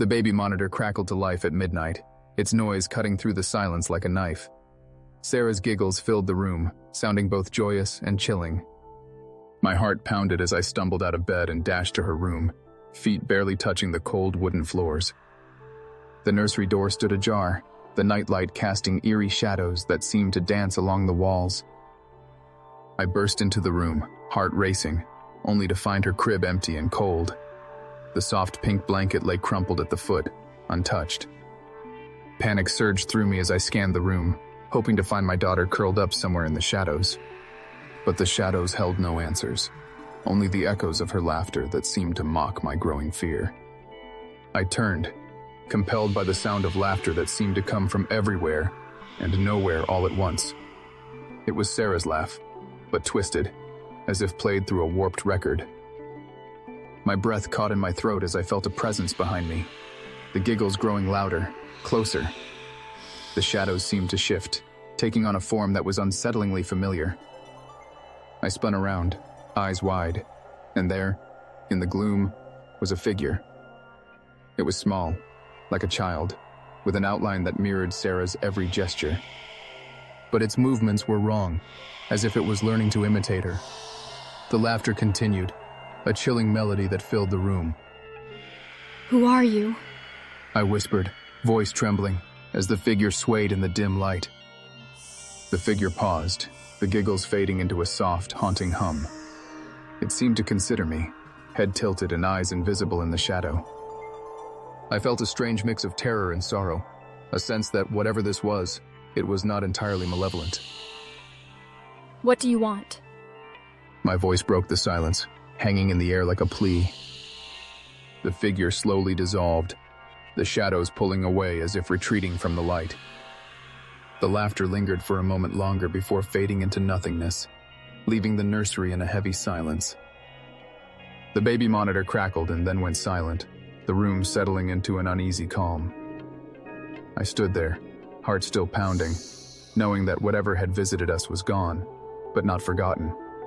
The baby monitor crackled to life at midnight, its noise cutting through the silence like a knife. Sarah's giggles filled the room, sounding both joyous and chilling. My heart pounded as I stumbled out of bed and dashed to her room, feet barely touching the cold wooden floors. The nursery door stood ajar, the nightlight casting eerie shadows that seemed to dance along the walls. I burst into the room, heart racing, only to find her crib empty and cold. The soft pink blanket lay crumpled at the foot, untouched. Panic surged through me as I scanned the room, hoping to find my daughter curled up somewhere in the shadows. But the shadows held no answers, only the echoes of her laughter that seemed to mock my growing fear. I turned, compelled by the sound of laughter that seemed to come from everywhere and nowhere all at once. It was Sarah's laugh, but twisted, as if played through a warped record. My breath caught in my throat as I felt a presence behind me, the giggles growing louder, closer. The shadows seemed to shift, taking on a form that was unsettlingly familiar. I spun around, eyes wide, and there, in the gloom, was a figure. It was small, like a child, with an outline that mirrored Sarah's every gesture. But its movements were wrong, as if it was learning to imitate her. The laughter continued, a chilling melody that filled the room. Who are you? I whispered, voice trembling, as the figure swayed in the dim light. The figure paused, the giggles fading into a soft, haunting hum. It seemed to consider me, head tilted and eyes invisible in the shadow. I felt a strange mix of terror and sorrow, a sense that whatever this was, it was not entirely malevolent. What do you want? My voice broke the silence, hanging in the air like a plea. The figure slowly dissolved, the shadows pulling away as if retreating from the light. The laughter lingered for a moment longer before fading into nothingness, leaving the nursery in a heavy silence. The baby monitor crackled and then went silent, the room settling into an uneasy calm. I stood there, heart still pounding, knowing that whatever had visited us was gone, but not forgotten.